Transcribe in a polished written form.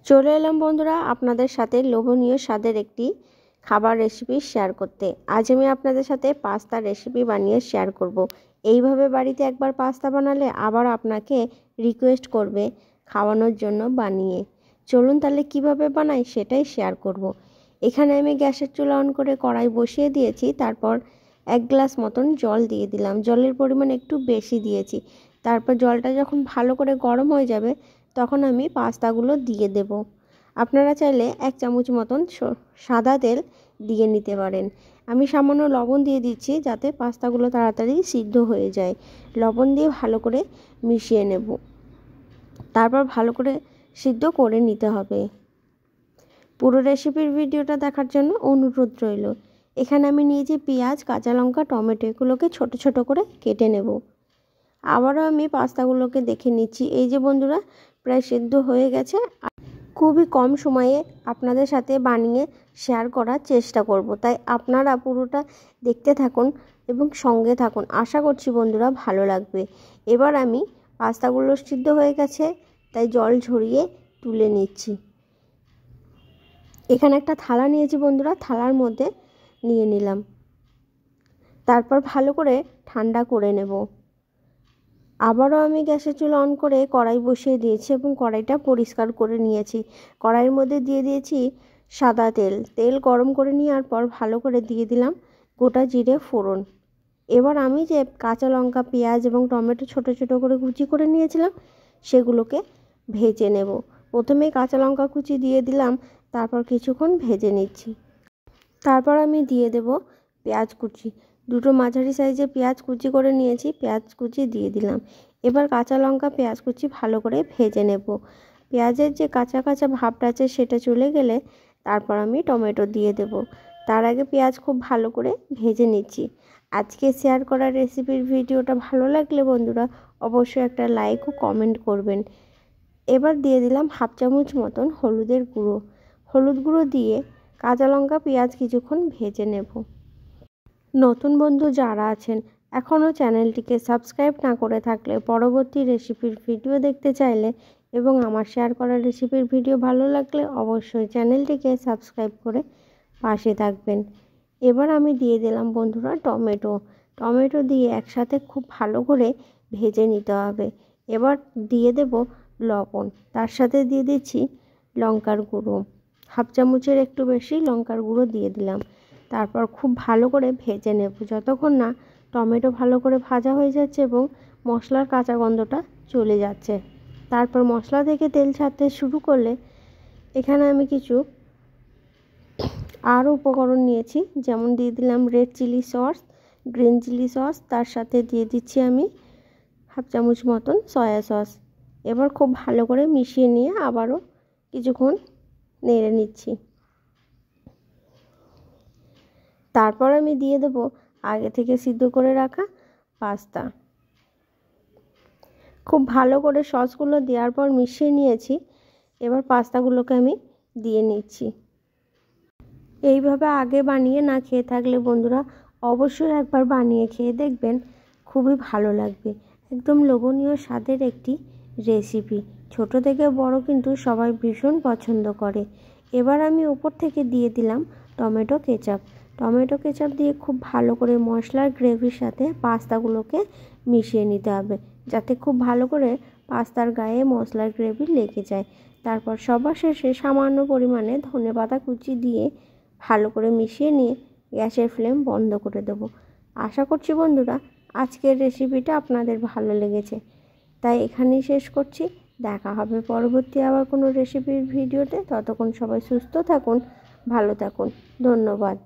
চলে এলাম বন্ধুরা আপনাদের সাথে লোভনীয় স্বাদের একটি খাবার রেসিপি শেয়ার করতে। আজ আমি আপনাদের সাথে পাস্তা রেসিপি বানিয়ে শেয়ার করব। এইভাবে বাড়িতে একবার পাস্তা বানালে আবার আপনাকে রিকোয়েস্ট করবে খাওয়ানোর জন্য বানিয়ে। চলুন তাহলে কিভাবে বানাই সেটাই শেয়ার করব। এখানে আমি গ্যাসের চুলা অন করে কড়াই বসিয়ে দিয়েছি, তারপর 1 গ্লাস মতন জল দিয়ে দিলাম। জলের পরিমাণ একটু বেশি দিয়েছি। তারপর জলটা যখন ভালো করে গরম হয়ে যাবে তখন আমি পাস্তাগুলো দিয়ে দেব। আপনারা চাইলে 1 চামচ মতন সাদা তেল দিয়ে নিতে পারেন। আমি সামান্য লবণ দিয়ে দিচ্ছি যাতে পাস্তাগুলো তাড়াতাড়ি সিদ্ধ হয়ে যায়। লবণ দিয়ে ভালো করে মিশিয়ে নেব, তারপর ভালো করে সিদ্ধ করে নিতে হবে। পুরো রেসিপির ভিডিওটা দেখার জন্য অনুরোধ রইল। এখানে আমি নিয়েছি পেঁয়াজ, কাঁচা লঙ্কা, টমেটো, এগুলোকে ছোট ছোট করে কেটে নেব। আবারও আমি পাস্তাগুলোকে দেখে নিচ্ছি। এই যে বন্ধুরা, প্রায় সিদ্ধ হয়ে গেছে। খুবই কম সময়ে আপনাদের সাথে বানিয়ে শেয়ার করার চেষ্টা করব, তাই আপনারা পুরোটা দেখতে থাকুন এবং সঙ্গে থাকুন। আশা করছি বন্ধুরা ভালো লাগবে। এবার আমি পাস্তাগুলো সিদ্ধ হয়ে গেছে তাই জল ঝরিয়ে তুলে নিচ্ছি। এখানে একটা থালা নিয়েছি বন্ধুরা, থালার মধ্যে নিয়ে নিলাম। তারপর ভালো করে ঠান্ডা করে নেব। আবারও আমি গ্যাসের চুলা অন করে কড়াই বসিয়ে দিয়েছি এবং কড়াইটা পরিষ্কার করে নিয়েছি। কড়াইয়ের মধ্যে দিয়ে দিয়েছি সাদা তেল। তেল গরম করে নেওয়ার পর ভালো করে দিয়ে দিলাম গোটা জিরে ফোড়ন। এবার আমি যে কাঁচা লঙ্কা, পেঁয়াজ এবং টমেটো ছোট ছোট করে কুচি করে নিয়েছিলাম সেগুলোকে ভেজে নেব। প্রথমে কাঁচা লঙ্কা কুচি দিয়ে দিলাম, তারপর কিছুক্ষণ ভেজে নিচ্ছি। তারপর আমি দিয়ে দেব পেঁয়াজ কুচি। দুটো মাঝারি সাইজের পেঁয়াজ কুচি করে নিয়েছি, পেঁয়াজ কুচি দিয়ে দিলাম। এবার কাঁচা লঙ্কা, পেঁয়াজ কুচি ভালো করে ভেজে নেব। পেঁয়াজের যে কাঁচা কাঁচা ভাবটা আছে সেটা চলে গেলে তারপর আমি টমেটো দিয়ে দেব। তার আগে পেঁয়াজ খুব ভালো করে ভেজে নিচ্ছি। আজকে শেয়ার করা রেসিপির ভিডিওটা ভালো লাগলে বন্ধুরা অবশ্যই একটা লাইক ও কমেন্ট করবেন। এবার দিয়ে দিলাম 1/2 চামচ মতন হলুদের গুঁড়ো। হলুদ গুঁড়ো দিয়ে কাঁচা লঙ্কা, পেঁয়াজ কিছুক্ষণ ভেজে নেব। নতুন বন্ধু যারা আছেন এখনও চ্যানেলটিকে সাবস্ক্রাইব না করে থাকলে পরবর্তী রেসিপির ভিডিও দেখতে চাইলে এবং আমার শেয়ার করা রেসিপির ভিডিও ভালো লাগলে অবশ্যই চ্যানেলটিকে সাবস্ক্রাইব করে পাশে থাকবেন। এবার আমি দিয়ে দিলাম বন্ধুরা টমেটো। টমেটো দিয়ে একসাথে খুব ভালো করে ভেজে নিতে হবে। এবার দিয়ে দেব লবণ, তার সাথে দিয়ে দিচ্ছি লঙ্কার গুঁড়ো। 1/2 চামচের একটু বেশি লঙ্কার গুঁড়ো দিয়ে দিলাম। তারপর খুব ভালো করে ভেজে নেব যতক্ষণ না টমেটো ভালো করে ভাজা হয়ে যাচ্ছে এবং মশলার কাঁচা গন্ধটা চলে যাচ্ছে। তারপর মশলা থেকে তেল ছাড়তে শুরু করলে এখানে আমি কিছু আরও উপকরণ নিয়েছি, যেমন দিয়ে দিলাম red chilli sauce, green chilli sauce, তার সাথে দিয়ে দিচ্ছি আমি 1/2 চামচ মতন সয়া সস। এবার খুব ভালো করে মিশিয়ে নিয়ে আবারও কিছুক্ষণ নেড়ে নিচ্ছি। তারপর আমি দিয়ে দেব আগে থেকে সিদ্ধ করে রাখা পাস্তা। খুব ভালো করে সসগুলো দেওয়ার পর মিশিয়ে নিয়েছি। এবার পাস্তাগুলোকে আমি দিয়ে নিচ্ছি। এইভাবে আগে বানিয়ে না খেয়ে থাকলে বন্ধুরা অবশ্যই একবার বানিয়ে খেয়ে দেখবেন, খুবই ভালো লাগবে। একদম লোভনীয় স্বাদের একটি রেসিপি, ছোট থেকে বড় কিন্তু সবাই ভীষণ পছন্দ করে। এবার আমি উপর থেকে দিয়ে দিলাম টমেটো কেচাপ। টমেটো কেচাপ দিয়ে খুব ভালো করে মশলার গ্রেভির সাথে পাস্তাগুলোকে মিশিয়ে নিতে হবে, যাতে খুব ভালো করে পাস্তার গায়ে মশলার গ্রেভি লেগে যায়। তারপর সবার শেষে সামান্য পরিমাণে ধনেপাতা কুচি দিয়ে ভালো করে মিশিয়ে নিয়ে গ্যাসের ফ্লেম বন্ধ করে দেব। আশা করছি বন্ধুরা আজকের রেসিপিটা আপনাদের ভালো লেগেছে, তাই এখানেই শেষ করছি। দেখা হবে পরবর্তী আবার কোনো রেসিপির ভিডিওতে। ততক্ষণ সবাই সুস্থ থাকুন, ভালো থাকুন। ধন্যবাদ।